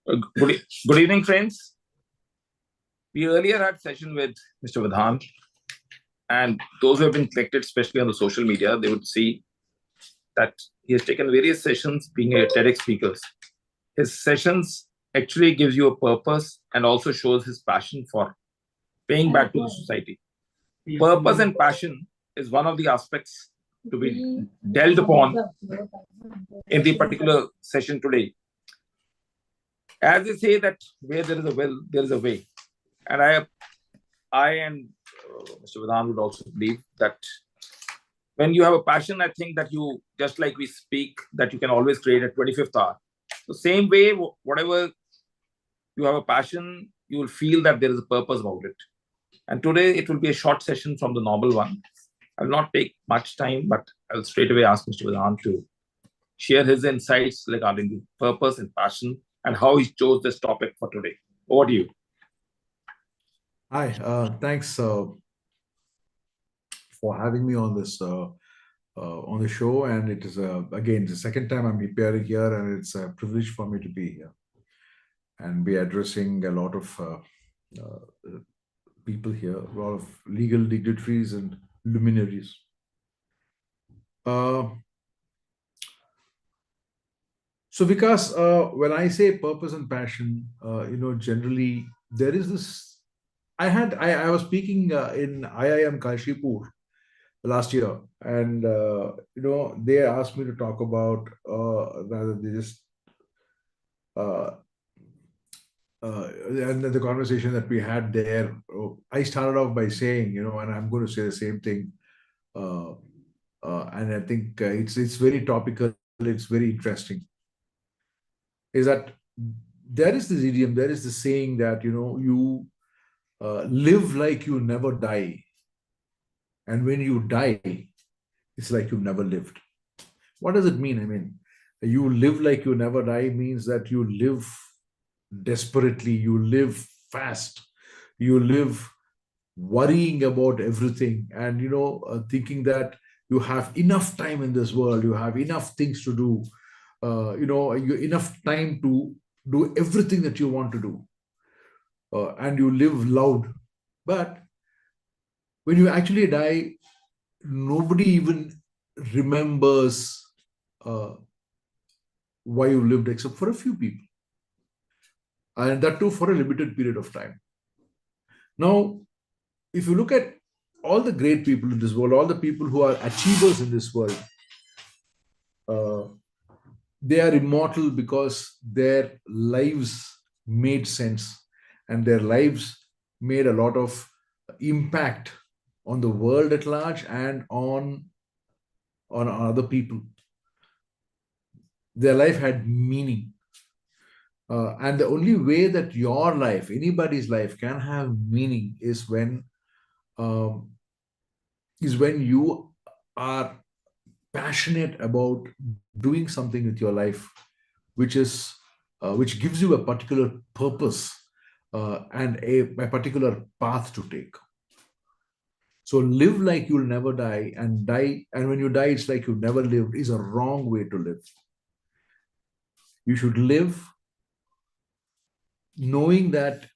Good evening, friends. We earlier had session with Mr. Vadhan, and those who have been connected, especially on the social media, they would see that he has taken various sessions being a TEDx speaker. His sessions actually gives you a purpose and also shows his passion for paying back to the society. Purpose and passion is one of the aspects to be dealt upon in the particular session today. As they say that where there is a will, there is a way. And I and Mr. Vedant would also believe that when you have a passion, I think that you, just like we speak, that you can always create a 25th hour. The same way, whatever you have a passion, you will feel that there is a purpose about it. And today it will be a short session from the normal one. I will not take much time, but I'll straight away ask Mr. Vedant to share his insights regarding the purpose and passion and how he chose this topic for today. Over to you. Hi, thanks for having me on this on the show, and it is again the second time I'm appearing here, and it's a privilege for me to be here and be addressing a lot of people here, a lot of legal dignitaries and luminaries. So, because when I say purpose and passion, generally there is this. I was speaking in IIM Kashipur last year, and they asked me to talk about rather they just and then the conversation that we had there. I started off by saying, and I'm going to say the same thing, and I think it's very topical. It's very interesting. Is that there is this idiom, there is this saying that you live like you never die, and when you die, it's like you've never lived. What does it mean? I mean, you live like you never die means that you live desperately, you live fast, you live worrying about everything, and thinking that you have enough time in this world, you have enough things to do, enough time to do everything that you want to do, and you live loud. But when you actually die, nobody even remembers why you lived, except for a few people, and that too for a limited period of time. Now, if you look at all the great people in this world, all the people who are achievers in this world, they are immortal because their lives made sense, and their lives made a lot of impact on the world at large and on other people. Their life had meaning. And the only way that your life, anybody's life, can have meaning is when you are passionate about doing something with your life, which gives you a particular purpose and a particular path to take. So live like you'll never die, and when you die, it's like you've never lived, is a wrong way to live. You should live knowing that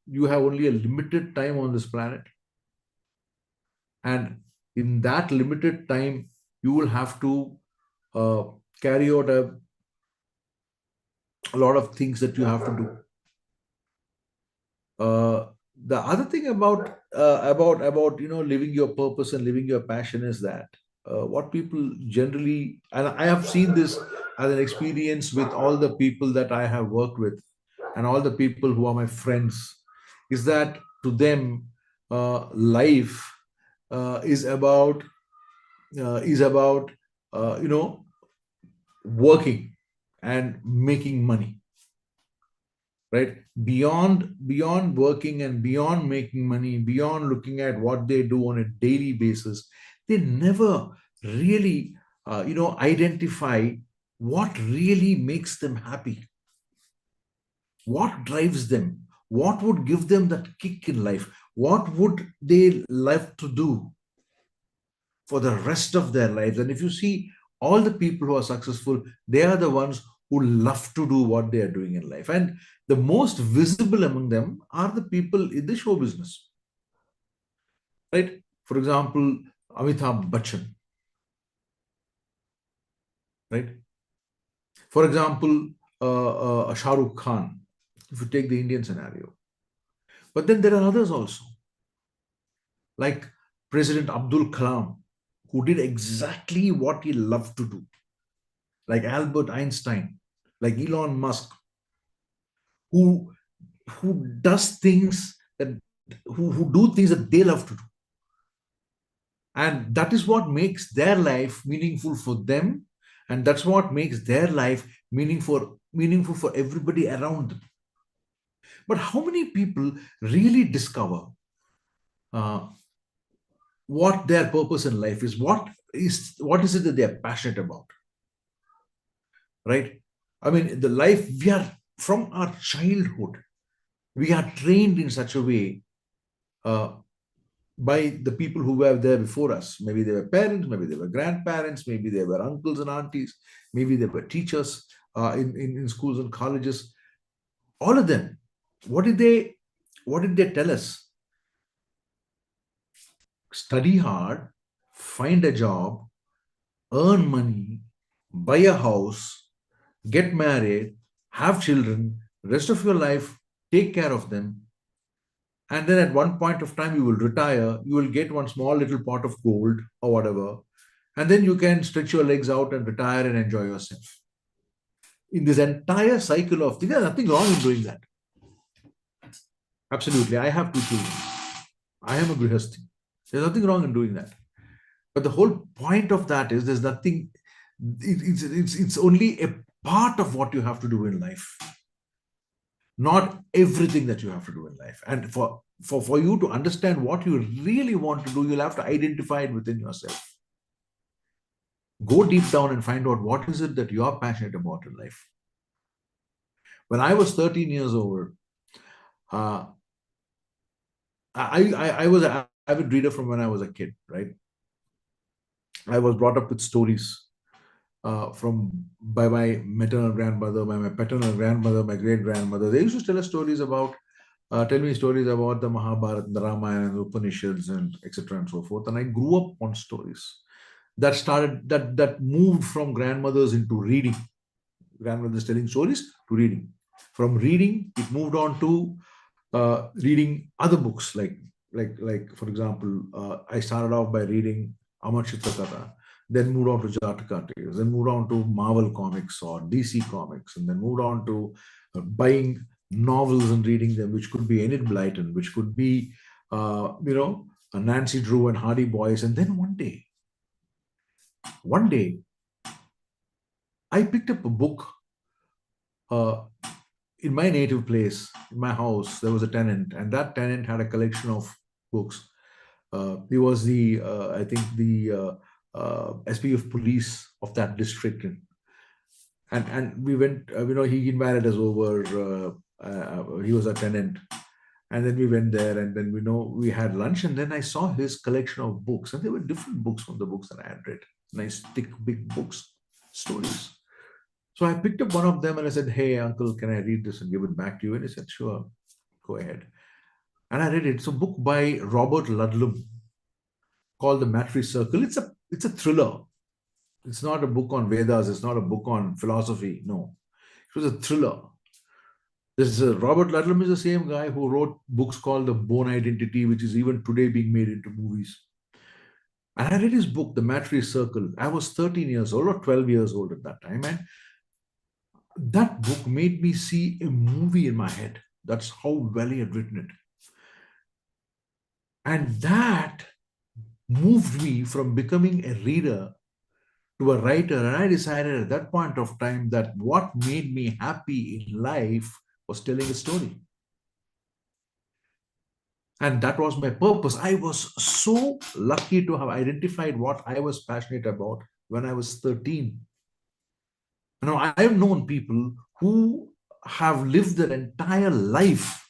you have only a limited time on this planet. And in that limited time, you will have to carry out a lot of things that you have to do. The other thing about living your purpose and living your passion is that what people generally, and I have seen this as an experience with all the people that I have worked with and all the people who are my friends, is that to them life is about working and making money, right? Beyond working and beyond making money, beyond looking at what they do on a daily basis, they never really identify what really makes them happy, what drives them, what would give them that kick in life, what would they love to do for the rest of their lives. And if you see all the people who are successful, they are the ones who love to do what they are doing in life. And the most visible among them are the people in the show business, right? For example, Amitabh Bachchan, right? For example, Shah Rukh Khan, if you take the Indian scenario. But then there are others also, like President Abdul Kalam, who did exactly what he loved to do, like Albert Einstein, like Elon Musk, who does things that who do things that they love to do. And that is what makes their life meaningful for them. And that's what makes their life meaningful for everybody around them. But how many people really discover uh, what their purpose in life is? What is it that they are passionate about? Right? I mean, the life we are from our childhood, we are trained in such a way uh, by the people who were there before us. Maybe they were parents, maybe they were grandparents, maybe they were uncles and aunties, maybe they were teachers in schools and colleges. All of them. What did they tell us? Study hard, find a job, earn money, buy a house, get married, have children, rest of your life, take care of them. And then at one point of time, you will retire, you will get one small little pot of gold or whatever. And then you can stretch your legs out and retire and enjoy yourself. In this entire cycle of things, there's nothing wrong in doing that. Absolutely. I have two children. I am a grihasthi. There's nothing wrong in doing that. But the whole point of that is there's nothing, it's only a part of what you have to do in life, not everything that you have to do in life. And for you to understand what you really want to do, you'll have to identify it within yourself. Go deep down and find out what is it that you're passionate about in life. When I was 13 years old, uh, I was an avid reader from when I was a kid, right? I was brought up with stories by my maternal grandmother, by my paternal grandmother, my great grandmother. They used to tell me stories about the Mahabharata, the Ramayana, and the Upanishads, and etc. and so forth. And I grew up on stories that moved from grandmothers into reading. Grandmothers telling stories to reading. From reading, it moved on to reading other books, like for example, I started off by reading Amar Chitrakatha, then moved on to Jataka Tales, then moved on to Marvel Comics or DC Comics, and then moved on to buying novels and reading them, which could be Enid Blyton, which could be, Nancy Drew and Hardy Boys. And then one day, I picked up a book uh, in my native place, in my house. There was a tenant, and that tenant had a collection of books. He was I think, the SPF police of that district, and we went. He invited us over. He was a tenant, and then we went there, and then we had lunch, and then I saw his collection of books, and there were different books from the books that I had read. Nice, thick, big books, stories. So I picked up one of them and I said, "Hey, uncle, can I read this and give it back to you?" And he said, "Sure, go ahead." And I read it. It's a book by Robert Ludlum called The Matry Circle. It's a thriller. It's not a book on Vedas. It's not a book on philosophy. No, it was a thriller. Robert Ludlum is the same guy who wrote books called The Bone Identity, which is even today being made into movies. And I read his book, The Matry Circle. I was 13 years old or 12 years old at that time. And that book made me see a movie in my head. That's how well he had written it. And that moved me from becoming a reader to a writer. And I decided at that point of time that what made me happy in life was telling a story. And that was my purpose. I was so lucky to have identified what I was passionate about when I was 13. Now, I have known people who have lived their entire life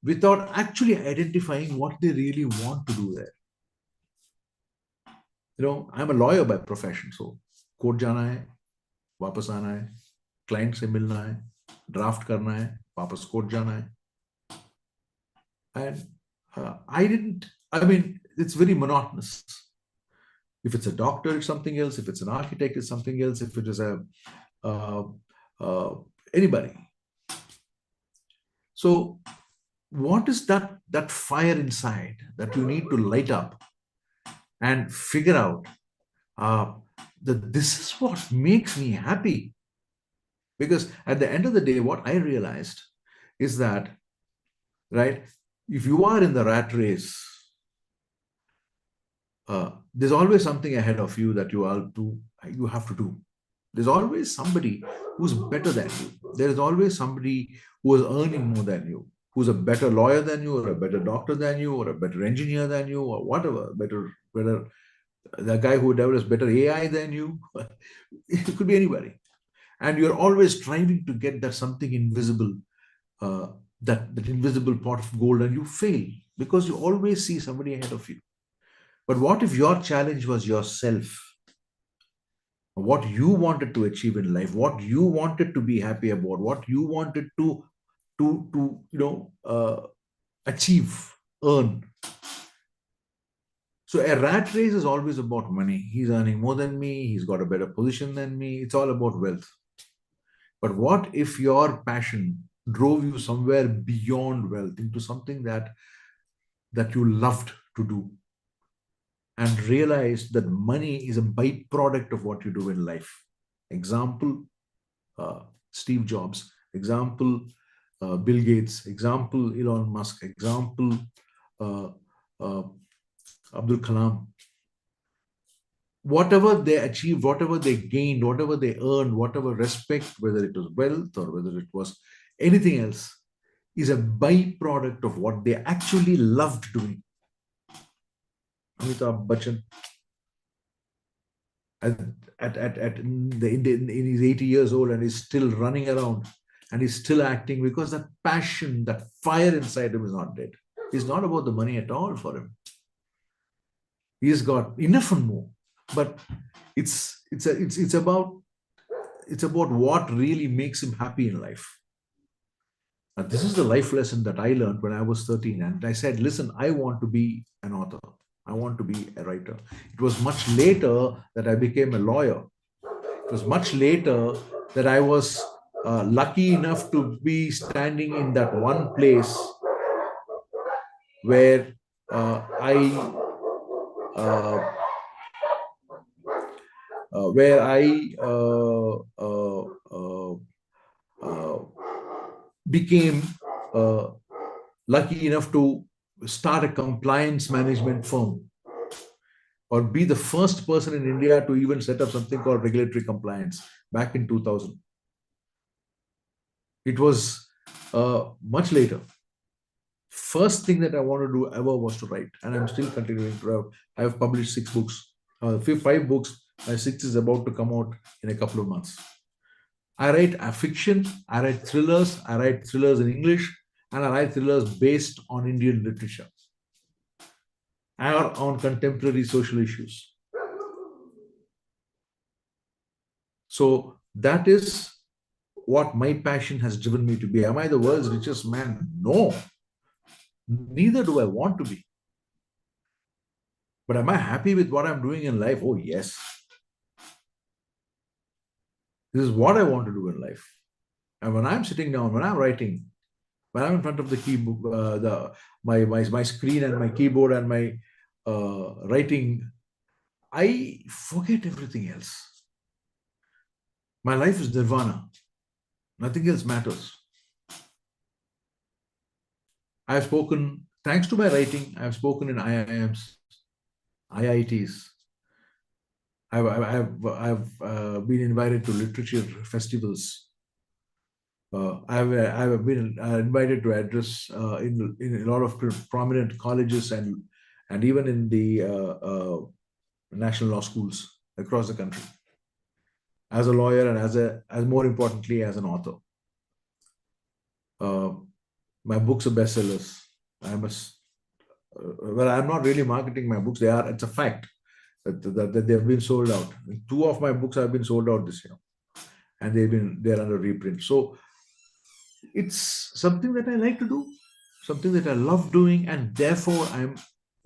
without actually identifying what they really want to do there. I'm a lawyer by profession, so court jana hai, wapas aana hai, client से मिलना है, draft करना है, वापस court जाना है. And I mean, it's very monotonous. If it's a doctor, it's something else. If it's an architect, it's something else. If it is a uh, anybody. So, what is that fire inside that you need to light up and figure out uh, that this is what makes me happy? Because at the end of the day, what I realized is that, right, if you are in the rat race, there's always something ahead of you that you have to do. There's always somebody who's better than you. There is always somebody who is earning more than you, who's a better lawyer than you, or a better doctor than you, or a better engineer than you, or whatever. Better the guy who develops better AI than you. It could be anybody, and you're always striving to get that something invisible, uh, that invisible pot of gold, and you fail because you always see somebody ahead of you. But what if your challenge was yourself? What you wanted to achieve in life, what you wanted to be happy about, what you wanted to achieve, earn. So a rat race is always about money. He's earning more than me, he's got a better position than me. It's all about wealth. But what if your passion drove you somewhere beyond wealth into something that you loved to do, and realized that money is a byproduct of what you do in life? Example, Steve Jobs. Example, Bill Gates. Example, Elon Musk. Example, uh, Abdul Kalam. Whatever they achieved, whatever they gained, whatever they earned, whatever respect, whether it was wealth or whether it was anything else, is a byproduct of what they actually loved doing. Amitabh Bachchan, in his 80 years old, and he's still running around and he's still acting because that passion, that fire inside him is not dead. It's not about the money at all for him. He's got enough and more, but it's about what really makes him happy in life. And this is the life lesson that I learned when I was 13, and I said, listen, I want to be an author. I want to be a writer. It was much later that I became a lawyer. It was much later that I was lucky enough to be standing in that one place where uh, I became lucky enough to start a compliance management firm, or be the first person in India to even set up something called regulatory compliance back in 2000. It was much later. First thing that I want to do ever was to write, and I'm still continuing to write. I have published 6 books, 5 books. My sixth is about to come out in a couple of months. I write fiction, I write thrillers in English, and I write thrillers based on Indian literature or on contemporary social issues. So that is what my passion has driven me to be. Am I the world's richest man? No. Neither do I want to be. But am I happy with what I'm doing in life? Oh, yes. This is what I want to do in life. And when I'm sitting down, when I'm writing, when I'm in front of the keyboard, my screen and my keyboard and my writing, I forget everything else. My life is nirvana. Nothing else matters. I've spoken, thanks to my writing, I've spoken in IIMs, IITs. I've been invited to literature festivals. I've been invited to address in a lot of prominent colleges and even in the national law schools across the country, as a lawyer and as more importantly as an author. My books are bestsellers. I'm not really marketing my books. It's a fact that they've been sold out. 2 of my books have been sold out this year. and they're under reprint. So it's something that I like to do, something that I love doing, and therefore I'm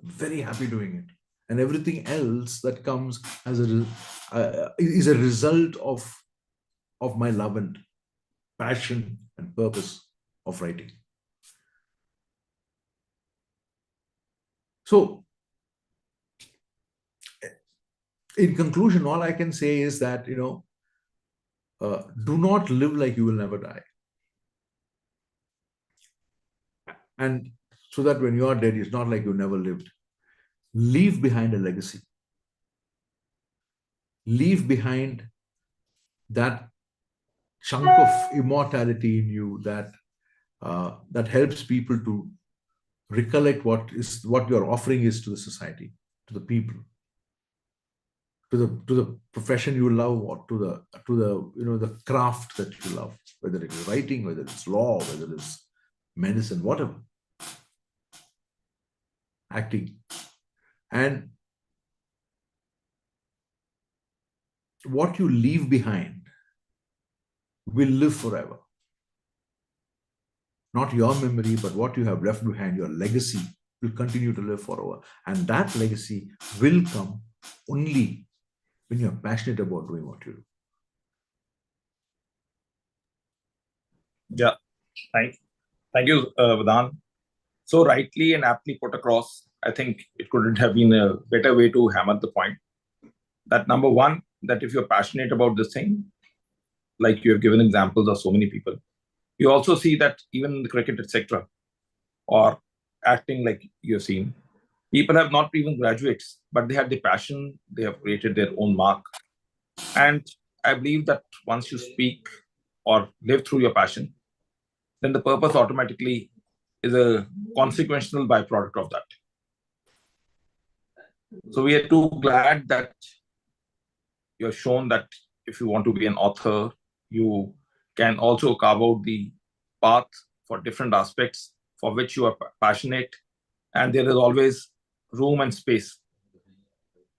very happy doing it. And everything else that comes as is a result of my love and passion and purpose of writing. So, in conclusion, all I can say is that, do not live like you will never die. And so that when you are dead, it's not like you never lived. Leave behind a legacy. Leave behind that chunk of immortality in you that helps people to recollect what your offering is to the society, to the people, to the profession you love, or to the craft that you love, whether it is writing, whether it's law, whether it's medicine, whatever, acting. And what you leave behind will live forever. Not your memory, but what you have left behind, your legacy, will continue to live forever. And that legacy will come only when you're passionate about doing what you do. Yeah, thank you, Vadhan. So rightly and aptly put across. I think it couldn't have been a better way to hammer the point. That number one, that if you're passionate about this thing, like you have given examples of so many people, you also see that even in the cricket, etc., or acting, like you've seen, people have not even graduates, but they had the passion, they have created their own mark. And I believe that once you speak or live through your passion, then the purpose automatically is a consequential byproduct of that. So we are too glad that you have shown that if you want to be an author, you can also carve out the path for different aspects for which you are passionate, and there is always room and space.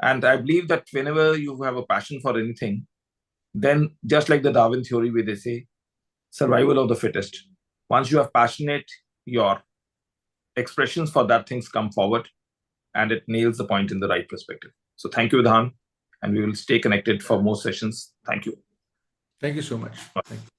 And I believe that whenever you have a passion for anything, then just like the Darwin theory where they say survival of the fittest, once you are passionate, your expressions for that things come forward and it nails the point in the right perspective. So thank you, Vadhan, and we will stay connected for more sessions. Thank you. Thank you so much. Thank you.